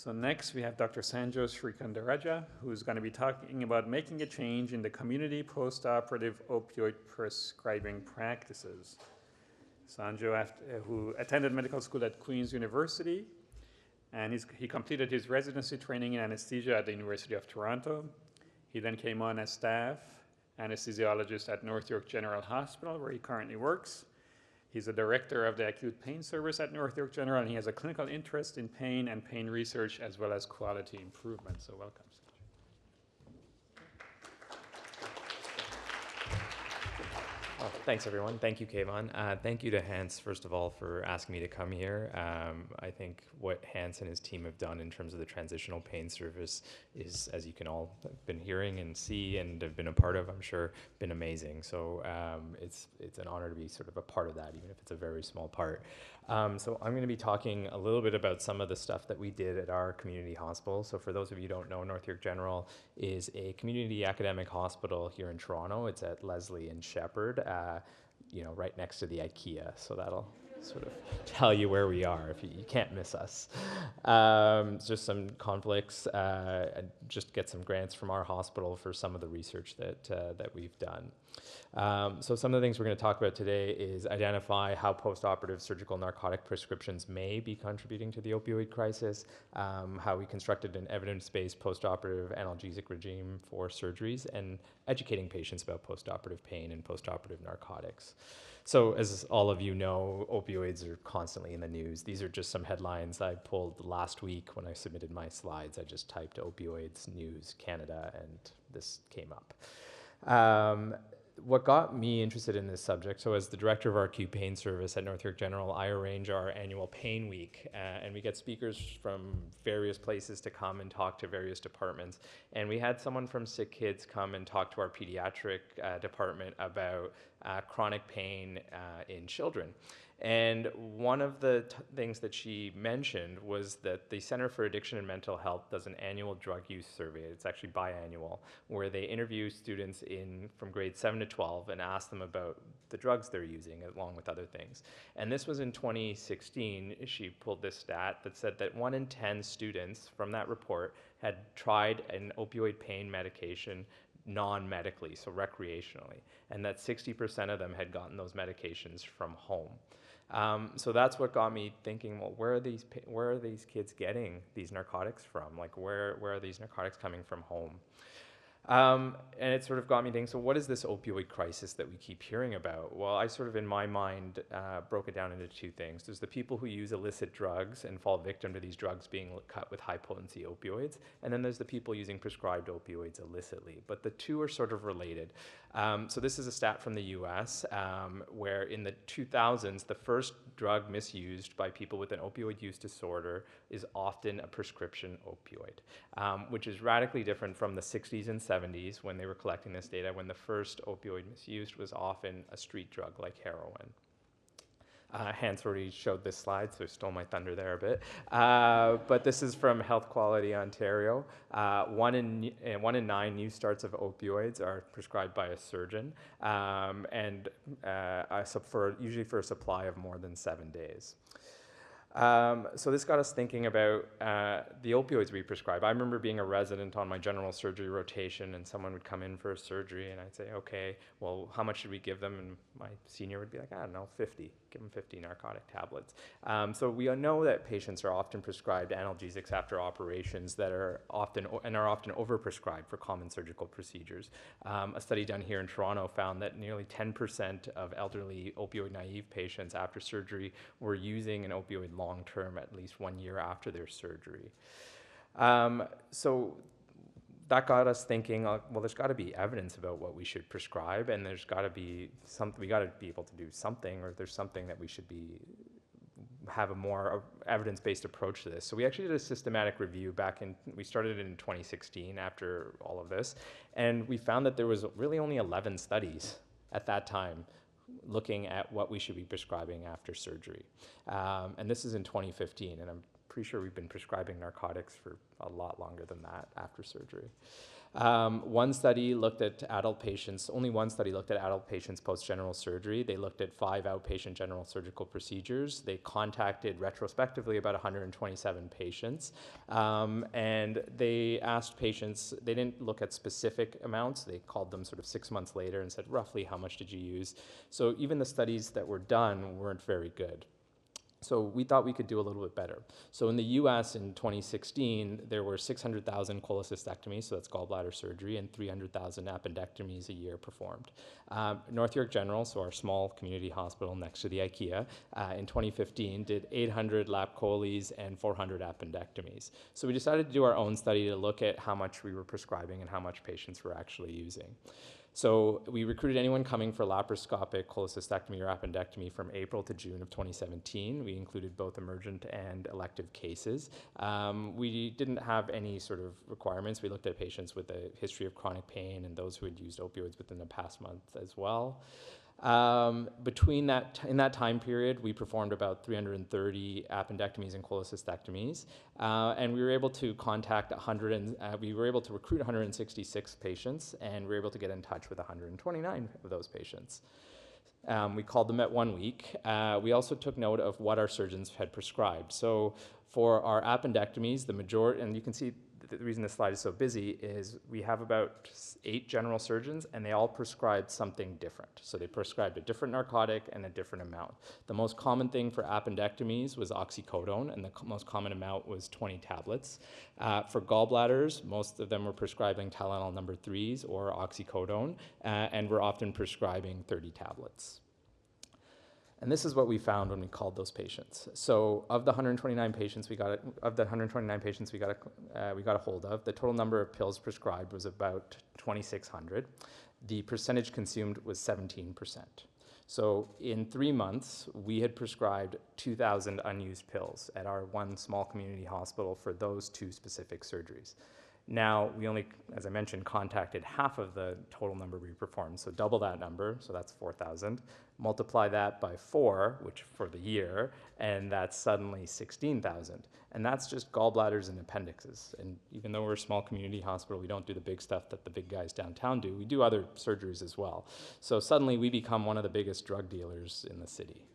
So next we have Dr. Sanjho Srikandarajah, who's going to be talking about making a change in the community post-operative opioid prescribing practices. Sanjho, who attended medical school at Queen's University, and he completed his residency training in anesthesia at the University of Toronto. He then came on as staff anesthesiologist at North York General Hospital, where he currently works. He's the director of the acute pain service at North York General, and he has a clinical interest in pain and pain research as well as quality improvement. So welcome. Oh, thanks, everyone. Thank you, Kayvon. Thank you to Hans, first of all, for asking me to come here. I think what Hans and his team have done in terms of the transitional pain service is, as you can all have been hearing and see and have been a part of, I'm sure, been amazing. So it's an honor to be sort of a part of that, even if it's a very small part. So I'm going to be talking a little bit about some of the stuff that we did at our community hospital. So for those of you who don't know, North York General is a community academic hospital here in Toronto. It's at Leslie and Shepherd, right next to the IKEA. So that'll sort of tell you where we are if you can't miss us. Just some conflicts, just get some grants from our hospital for some of the research that we've done. So some of the things we're going to talk about today is identify how post-operative surgical narcotic prescriptions may be contributing to the opioid crisis, how we constructed an evidence-based post-operative analgesic regime for surgeries, and educating patients about post-operative pain and post-operative narcotics. So as all of you know, opioids are constantly in the news. These are just some headlines I pulled last week when I submitted my slides. I just typed opioids news Canada and this came up. What got me interested in this subject, so as the director of our acute pain service at North York General, I arrange our annual pain week, and we get speakers from various places to come and talk to various departments. And we had someone from Sick Kids come and talk to our pediatric department about chronic pain in children. And one of the things that she mentioned was that the Center for Addiction and Mental Health does an annual drug use survey. It's actually biannual, where they interview students from grades 7 to 12 and ask them about the drugs they're using, along with other things. And this was in 2016. She pulled this stat that said that 1 in 10 students from that report had tried an opioid pain medication non-medically, so recreationally, and that 60% of them had gotten those medications from home. So that's what got me thinking, well, where are these kids getting these narcotics from? Like, where are these narcotics coming from home? And it sort of got me thinking, so what is this opioid crisis that we keep hearing about? Well, I sort of, in my mind, broke it down into two things. There's the people who use illicit drugs and fall victim to these drugs being cut with high-potency opioids, and then there's the people using prescribed opioids illicitly. But the two are sort of related. So this is a stat from the US, where in the 2000s, the first drug misused by people with an opioid use disorder is often a prescription opioid, which is radically different from the 60s and 70s when they were collecting this data, when the first opioid misused was often a street drug like heroin. Hans already showed this slide, so stole my thunder there a bit. But this is from Health Quality Ontario. 1 in 9 new starts of opioids are prescribed by a surgeon, and usually for a supply of more than 7 days. So this got us thinking about the opioids we prescribe. I remember being a resident on my general surgery rotation, and someone would come in for a surgery, and I'd say, okay, well, how much should we give them? And my senior would be like, I don't know, 50. Give them 50 narcotic tablets. So we know that patients are often prescribed analgesics after operations that are often overprescribed for common surgical procedures. A study done here in Toronto found that nearly 10% of elderly opioid-naive patients after surgery were using an opioid long-term at least 1 year after their surgery. So that got us thinking, well, there's got to be evidence about what we should prescribe, and there's got to be something, we got to be able to do something, or there's something that we should have a more evidence-based approach to this. So we actually did a systematic review we started it in 2016 after all of this, and we found that there was really only 11 studies at that time looking at what we should be prescribing after surgery. And this is in 2015, and I'm pretty sure we've been prescribing narcotics for a lot longer than that after surgery. One study looked at adult patients, only one study looked at adult patients post-general surgery. They looked at 5 outpatient general surgical procedures. They contacted retrospectively about 127 patients. And they asked patients, they didn't look at specific amounts. They called them sort of 6 months later and said, roughly, how much did you use? So even the studies that were done weren't very good. So we thought we could do a little bit better. So in the US in 2016, there were 600,000 cholecystectomies, so that's gallbladder surgery, and 300,000 appendectomies a year performed. North York General, so our small community hospital next to the IKEA, in 2015 did 800 lap choles and 400 appendectomies. So we decided to do our own study to look at how much we were prescribing and how much patients were actually using. So we recruited anyone coming for laparoscopic cholecystectomy or appendectomy from April to June of 2017. We included both emergent and elective cases. We didn't have any sort of requirements. We looked at patients with a history of chronic pain and those who had used opioids within the past month as well. In that time period, we performed about 330 appendectomies and cholecystectomies, and we were able to recruit 166 patients, and we were able to get in touch with 129 of those patients. We called them at 1 week. We also took note of what our surgeons had prescribed. So for our appendectomies, the majority, and you can see the reason this slide is so busy is we have about 8 general surgeons, and they all prescribed something different. So they prescribed a different narcotic and a different amount. The most common thing for appendectomies was oxycodone, and the most common amount was 20 tablets. For gallbladders, most of them were prescribing Tylenol number 3s or oxycodone, and were often prescribing 30 tablets. And this is what we found when we called those patients. So of the 129 patients we got a hold of, the total number of pills prescribed was about 2,600. The percentage consumed was 17%. So in 3 months, we had prescribed 2,000 unused pills at our one small community hospital for those 2 specific surgeries. Now, we only, as I mentioned, contacted half of the total number we performed, so double that number, so that's 4,000. Multiply that by 4, which for the year, and that's suddenly 16,000. And that's just gallbladders and appendixes. And even though we're a small community hospital, we don't do the big stuff that the big guys downtown do. We do other surgeries as well. So suddenly we become one of the biggest drug dealers in the city.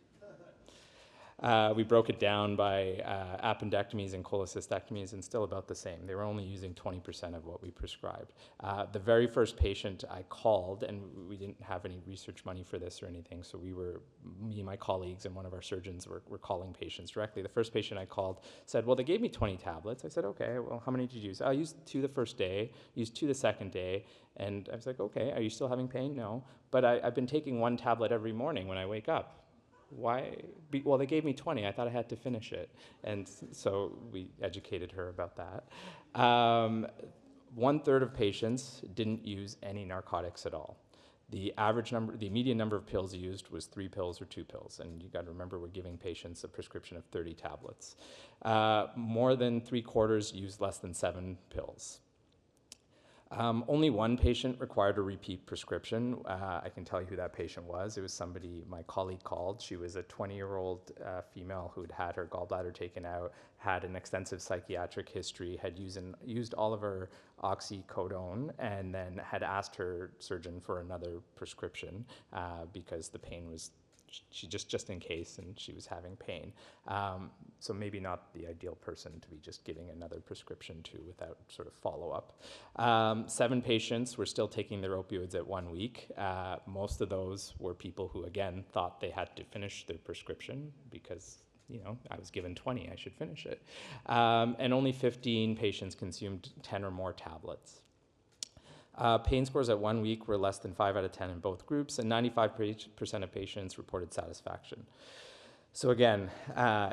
We broke it down by appendectomies and cholecystectomies, and still about the same. They were only using 20% of what we prescribed. The very first patient I called, and we didn't have any research money for this or anything, so me and my colleagues and one of our surgeons were calling patients directly. The first patient I called said, well, they gave me 20 tablets. I said, okay, well, how many did you use? I used 2 the first day, used 2 the second day, and I was like, okay, are you still having pain? No, but I've been taking 1 tablet every morning when I wake up. Why? Well, they gave me 20. I thought I had to finish it. And so we educated her about that. 1/3 of patients didn't use any narcotics at all. The median number of pills used was 3 pills or 2 pills. And you got to remember, we're giving patients a prescription of 30 tablets. More than 3/4 used less than 7 pills. Only 1 patient required a repeat prescription. I can tell you who that patient was. It was somebody my colleague called. She was a 20-year-old female who'd had her gallbladder taken out, had an extensive psychiatric history, had used all of her oxycodone, and then had asked her surgeon for another prescription because the pain was, she just in case, and she was having pain. So maybe not the ideal person to be just giving another prescription to without sort of follow-up. 7 patients were still taking their opioids at 1 week. Most of those were people who, again, thought they had to finish their prescription because, you know, I was given 20, I should finish it. And only 15 patients consumed 10 or more tablets. Pain scores at 1 week were less than 5 out of 10 in both groups, and 95% of patients reported satisfaction. So again,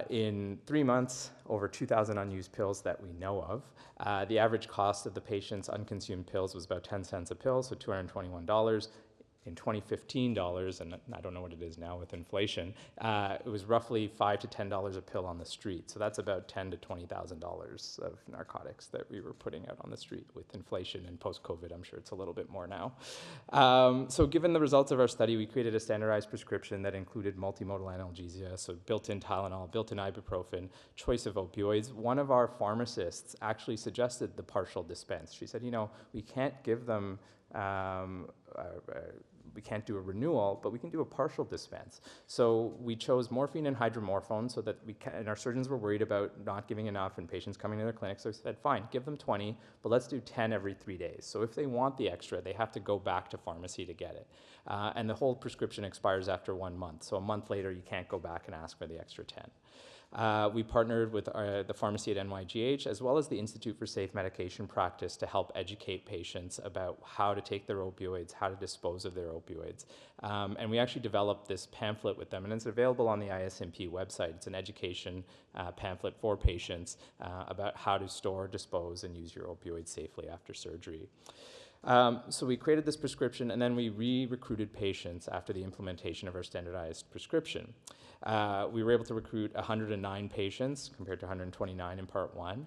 in 3 months, over 2,000 unused pills that we know of. The average cost of the patient's unconsumed pills was about 10 cents a pill, so $221. in 2015 dollars, and I don't know what it is now with inflation, it was roughly $5 to $10 a pill on the street. So that's about $10,000 to $20,000 of narcotics that we were putting out on the street. With inflation and post-COVID, I'm sure it's a little bit more now. So given the results of our study, we created a standardized prescription that included multimodal analgesia, so built-in Tylenol, built-in ibuprofen, choice of opioids. One of our pharmacists actually suggested the partial dispense. She said, we can't give them we can't do a renewal, but we can do a partial dispense. So we chose morphine and hydromorphone so that and our surgeons were worried about not giving enough and patients coming to their clinic. So we said, fine, give them 20, but let's do 10 every 3 days. So if they want the extra, they have to go back to pharmacy to get it. And the whole prescription expires after 1 month. So a month later, you can't go back and ask for the extra 10. We partnered with the pharmacy at NYGH as well as the Institute for Safe Medication Practice to help educate patients about how to take their opioids, how to dispose of their opioids. And we actually developed this pamphlet with them, and it's available on the ISMP website. It's an education pamphlet for patients about how to store, dispose, and use your opioids safely after surgery. So we created this prescription, and then we re-recruited patients after the implementation of our standardized prescription. We were able to recruit 109 patients compared to 129 in part 1.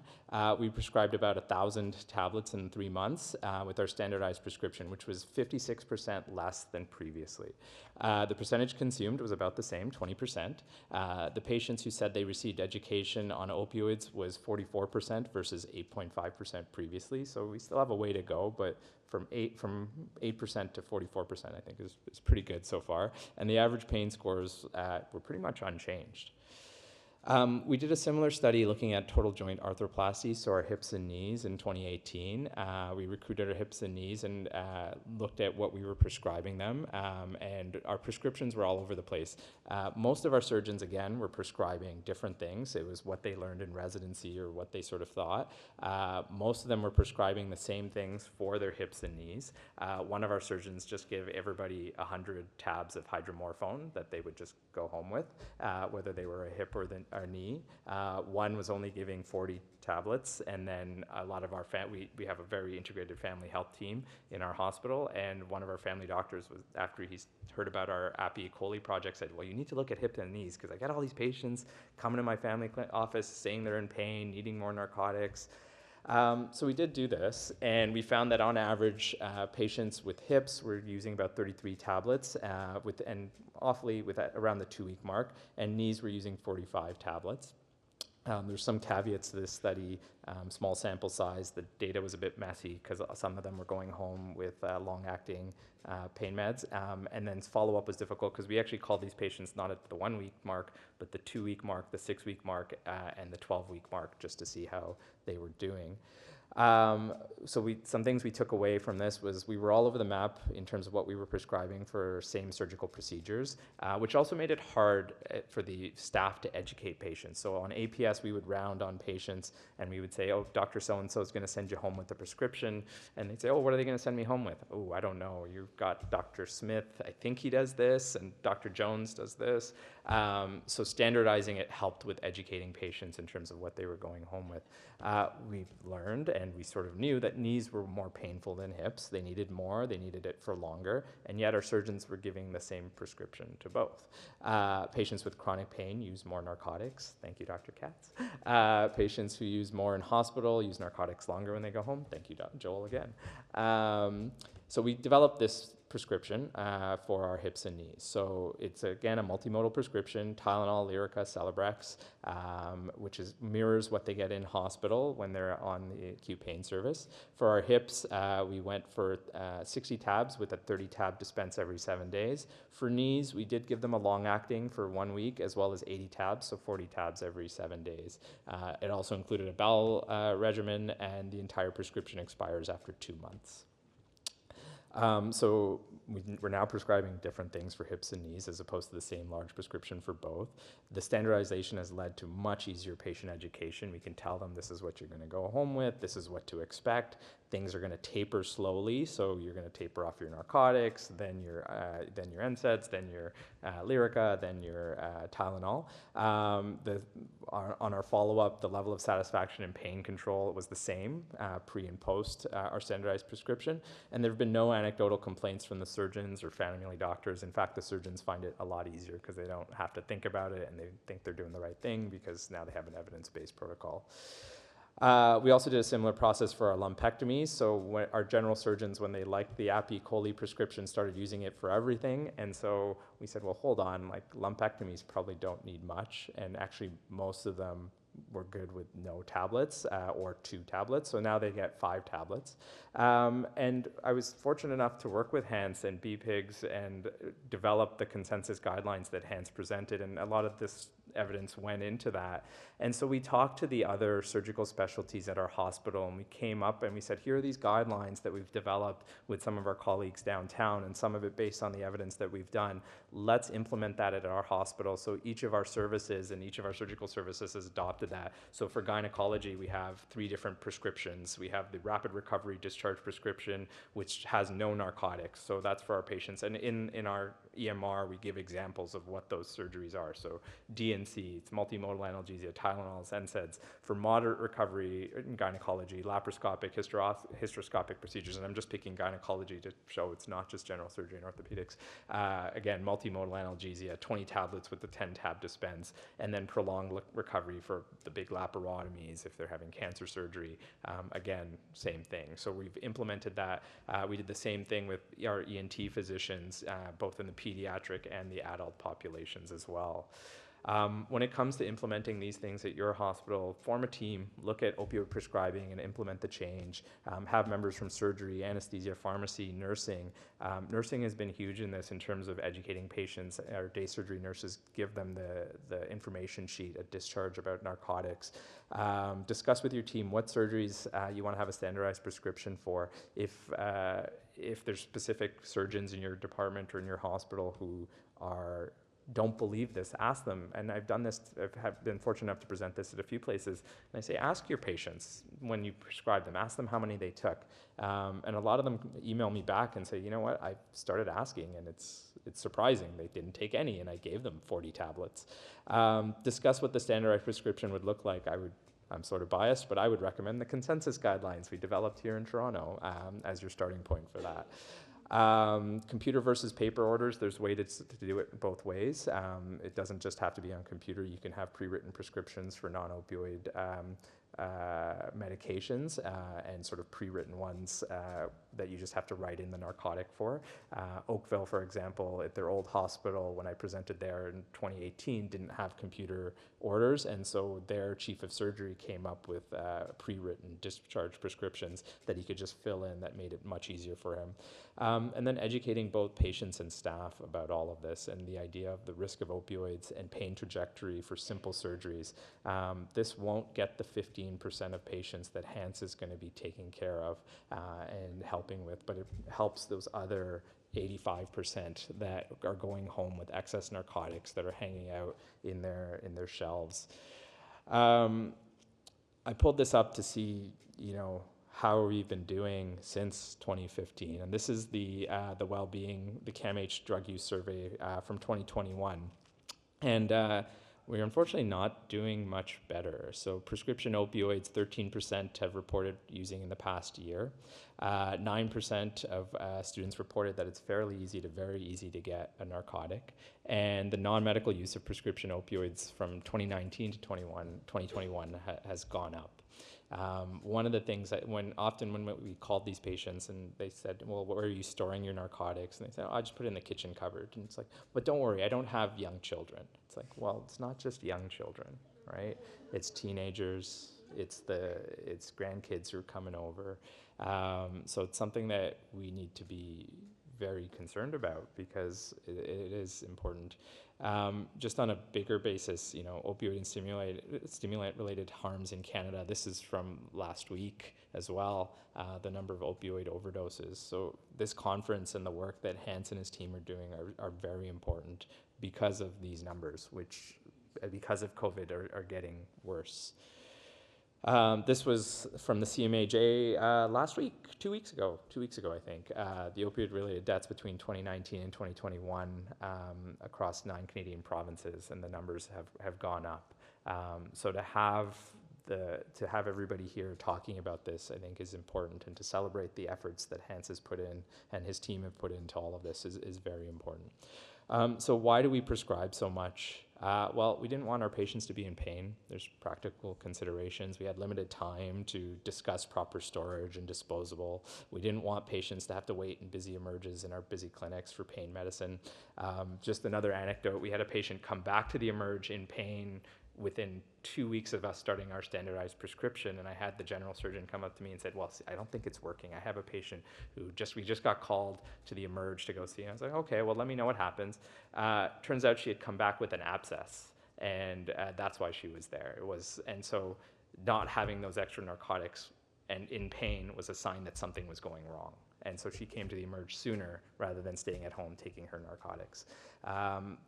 We prescribed about 1,000 tablets in 3 months with our standardized prescription, which was 56% less than previously. The percentage consumed was about the same, 20%. The patients who said they received education on opioids was 44% versus 8.5% previously, so we still have a way to go, but from 8% to 44%, I think is pretty good so far. And the average pain scores were pretty much unchanged. We did a similar study looking at total joint arthroplasty, so our hips and knees in 2018. We recruited our hips and knees and looked at what we were prescribing them, and our prescriptions were all over the place. Most of our surgeons, again, were prescribing different things. It was what they learned in residency or what they sort of thought. Most of them were prescribing the same things for their hips and knees. One of our surgeons just gave everybody 100 tabs of hydromorphone that they would just go home with, whether they were a hip or our knee. One was only giving 40 tablets, and then a lot of our we have a very integrated family health team in our hospital, and one of our family doctors was, after he heard about our Appy coli project, said, well, you need to look at hips and knees because I got all these patients coming to my family office saying they're in pain, needing more narcotics. So we did do this, and we found that on average, patients with hips were using about 33 tablets, around the 2-week mark, and knees were using 45 tablets. There's some caveats to this study, small sample size. The data was a bit messy because some of them were going home with long-acting pain meds. And then follow-up was difficult because we actually called these patients not at the 1-week mark, but the 2-week mark, the 6-week mark, and the 12-week mark just to see how they were doing. Some things we took away from this was we were all over the map in terms of what we were prescribing for same surgical procedures, which also made it hard for the staff to educate patients. So on APS, we would round on patients and we would say, oh, Dr. So-and-so is going to send you home with a prescription. And they'd say, oh, what are they going to send me home with? Oh, I don't know. You've got Dr. Smith, I think he does this, and Dr. Jones does this. So standardizing it helped with educating patients in terms of what they were going home with. We learned and we sort of knew that knees were more painful than hips. They needed more, they needed it for longer, and yet our surgeons were giving the same prescription to both. Patients with chronic pain use more narcotics. Thank you, Dr. Katz. Patients who use more in hospital use narcotics longer when they go home. Thank you, Joel, again. So we developed this prescription for our hips and knees. So it's, again, a multimodal prescription, Tylenol, Lyrica, Celebrex, which mirrors what they get in hospital when they're on the acute pain service. For our hips, we went for 60 tabs with a 30-tab dispense every 7 days. For knees, we did give them a long-acting for 1 week, as well as 80 tabs, so 40 tabs every 7 days. It also included a bowel regimen, and the entire prescription expires after 2 months. So we're now prescribing different things for hips and knees as opposed to the same large prescription for both. The standardization has led to much easier patient education. We can tell them this is what you're going to go home with, this is what to expect. Things are going to taper slowly, so you're going to taper off your narcotics, then your NSAIDs, then your Lyrica, then your Tylenol. On our follow-up, the level of satisfaction and pain control was the same pre and post our standardized prescription, and there have been no anecdotal complaints from the surgeons or family doctors. In fact, the surgeons find it a lot easier because they don't have to think about it and they think they're doing the right thing because now they have an evidence-based protocol. We also did a similar process for our lumpectomies. So when our general surgeons, when they liked the Api-Coli prescription, started using it for everything. And so we said, well, hold on, like lumpectomies probably don't need much. And actually most of them were good with no tablets or 2 tablets. So now they get 5 tablets. And I was fortunate enough to work with Hans and BPIGS and develop the consensus guidelines that Hans presented. And a lot of this evidence went into that. And so we talked to the other surgical specialties at our hospital, and we came up and we said, here are these guidelines that we've developed with some of our colleagues downtown, and some of it based on the evidence that we've done. Let's implement that at our hospital. So each of our services and each of our surgical services has adopted that. So for gynecology, we have 3 different prescriptions. We have the rapid recovery discharge prescription, which has no narcotics. So that's for our patients. And in our EMR, we give examples of what those surgeries are. So DNC, it's multimodal analgesia, Tylenols, NSAIDs. For moderate recovery in gynecology, laparoscopic, hysteroscopic procedures, and I'm just picking gynecology to show it's not just general surgery and orthopedics. Again, multimodal analgesia, 20 tablets with the 10-tab dispense, and then prolonged recovery for the big laparotomies if they're having cancer surgery. Again, same thing. So we've implemented that. We did the same thing with our ENT physicians, both in the pediatric and the adult populations as well. When it comes to implementing these things at your hospital, form a team, look at opioid prescribing and implement the change. Have members from surgery, anesthesia, pharmacy, nursing. Nursing has been huge in this in terms of educating patients. Our day surgery nurses give them the information sheet at discharge about narcotics. Discuss with your team what surgeries you want to have a standardized prescription for. If there's specific surgeons in your department or in your hospital who don't believe this, ask them. And I've done this, I've been fortunate enough to present this at a few places. And I say, ask your patients when you prescribe them, ask them how many they took. And a lot of them email me back and say, you know what, I started asking and it's surprising. They didn't take any and I gave them 40 tablets. Discuss what the standardized prescription would look like. I'm sort of biased, but I would recommend the consensus guidelines we developed here in Toronto as your starting point for that. Computer versus paper orders, there's ways to do it both ways. It doesn't just have to be on computer. You can have pre-written prescriptions for non-opioid medications and sort of pre-written ones that you just have to write in the narcotic for. Oakville, for example, at their old hospital, when I presented there in 2018, didn't have computer orders, and so their chief of surgery came up with pre-written discharge prescriptions that he could just fill in that made it much easier for him. And then educating both patients and staff about all of this and the idea of the risk of opioids and pain trajectory for simple surgeries. This won't get the 15% of patients that Hans is going to be taking care of and helping with, but it helps those other 85% that are going home with excess narcotics that are hanging out in their shelves. I pulled this up to see, how we've been doing since 2015, and this is the well-being, the CAMH drug use survey from 2021, and we're unfortunately not doing much better. So prescription opioids, 13% have reported using in the past year. 9% of students reported that it's fairly easy to very easy to get a narcotic. And the non-medical use of prescription opioids from 2019 to 2021 has gone up. One of the things that when we called these patients and they said, well, where are you storing your narcotics? And they said, I just put it in the kitchen cupboard. And it's like, but don't worry, I don't have young children. It's like, well, it's not just young children, right? It's teenagers, it's grandkids who are coming over. So it's something that we need to be very concerned about because it is important. Just on a bigger basis, opioid and stimulant-related harms in Canada. This is from last week as well, the number of opioid overdoses. So this conference and the work that Hans and his team are doing are very important because of these numbers, which because of COVID are getting worse. This was from the CMAJ last week, 2 weeks ago, I think. The opioid-related deaths between 2019 and 2021 across 9 Canadian provinces, and the numbers have gone up. So to have to have everybody here talking about this, I think, is important, and to celebrate the efforts that Hans has put in and his team have put into all of this is very important. So why do we prescribe so much? Well, we didn't want our patients to be in pain. There's practical considerations. We had limited time to discuss proper storage and disposable. We didn't want patients to have to wait in busy emerges in our busy clinics for pain medicine. Just another anecdote, we had a patient come back to the emerge in pain within 2 weeks of us starting our standardized prescription, and I had the general surgeon come up to me and said, well, I don't think it's working. I have a patient who we just got called to the emerge to go see. And I was like, okay, well, let me know what happens. Turns out she had come back with an abscess, and that's why she was there. And so not having those extra narcotics and in pain was a sign that something was going wrong. And so she came to the emerge sooner rather than staying at home taking her narcotics.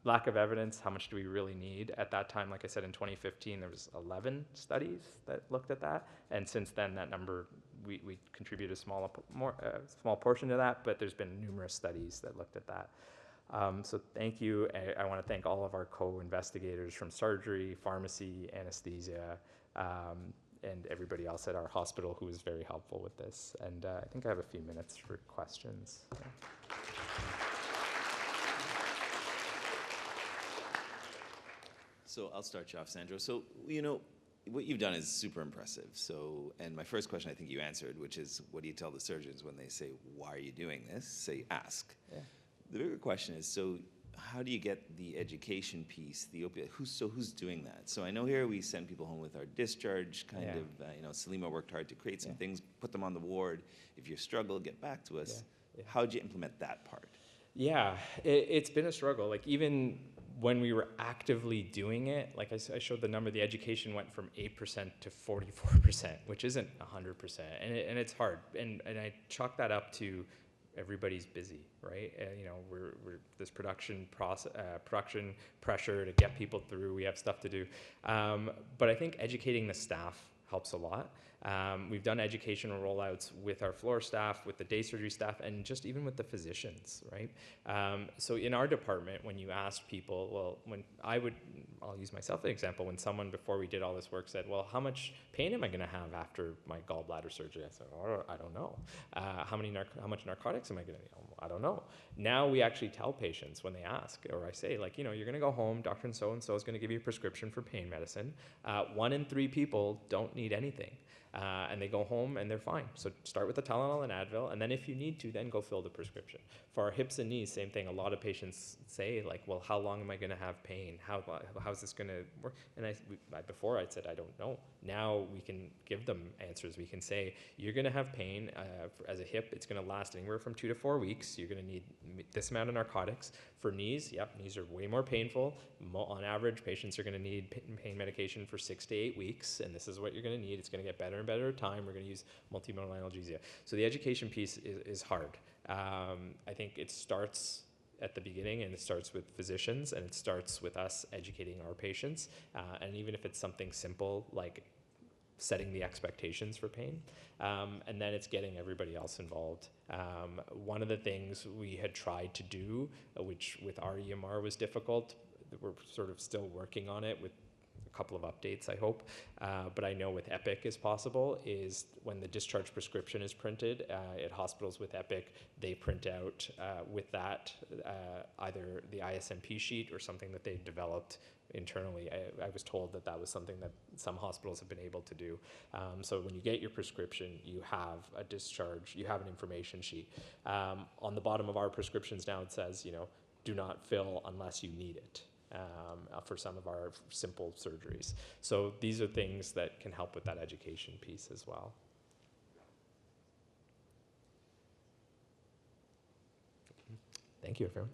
Lack of evidence, how much do we really need? At that time, like I said, in 2015, there was 11 studies that looked at that. And since then, that number, we contribute a small portion to that, but there's been numerous studies that looked at that. So thank you. I want to thank all of our co-investigators from surgery, pharmacy, anesthesia, and everybody else at our hospital who was very helpful with this. And I think I have a few minutes for questions. Yeah. So I'll start you off, Sanjho. So, you know, what you've done is super impressive. So, and my first question I think you answered, which is, what do you tell the surgeons when they say, why are you doing this? Say, ask. Yeah. The bigger question is, so how do you get the education piece, the opioid, who's doing that? So I know here we send people home with our discharge, kind of, you know, Salima worked hard to create some things, put them on the ward. If you struggle, get back to us. How'd you implement that part? Yeah, it's been a struggle. Like, even when we were actively doing it, like I showed the number, the education went from 8% to 44%, which isn't 100%. And it's hard. And I chalk that up to everybody's busy, right? You know, we're this production pressure to get people through. We have stuff to do. But I think educating the staff helps a lot. We've done educational rollouts with our floor staff, with the day surgery staff, and just even with the physicians, right? So in our department, when you ask people, well, I'll use myself as an example, when someone before we did all this work said, well, how much pain am I gonna have after my gallbladder surgery? I said, oh, I don't know. How much narcotics am I gonna need? I don't know. Now we actually tell patients when they ask, or I say, like, you know, you're gonna go home, Dr. So-and-so is gonna give you a prescription for pain medicine. 1 in 3 people don't need anything. And they go home and they're fine. So start with the Tylenol and Advil, and then if you need to, then go fill the prescription. For our hips and knees, same thing. A lot of patients say, like, well, how long am I going to have pain? How's this going to work? And before I said, I don't know. Now we can give them answers. We can say, you're going to have pain as a hip. It's going to last anywhere from 2 to 4 weeks. You're going to need this amount of narcotics. For knees, knees are way more painful. On average, patients are going to need pain medication for 6 to 8 weeks, and this is what you're going to need. It's going to get better and better with time. We're going to use multimodal analgesia. So the education piece is hard. I think it starts at the beginning, and it starts with physicians, and it starts with us educating our patients. And even if it's something simple like setting the expectations for pain, and then it's getting everybody else involved. One of the things we had tried to do, which with our EMR was difficult, we're sort of still working on it with a couple of updates, I hope, but I know with Epic is possible, is when the discharge prescription is printed at hospitals with Epic, they print out with that either the ISMP sheet or something that they've developed internally. I was told that was something that some hospitals have been able to do. So when you get your prescription, you have a discharge, you have an information sheet. On the bottom of our prescriptions now, it says, you know, do not fill unless you need it. For some of our simple surgeries. So these are things that can help with that education piece as well. Thank you, everyone.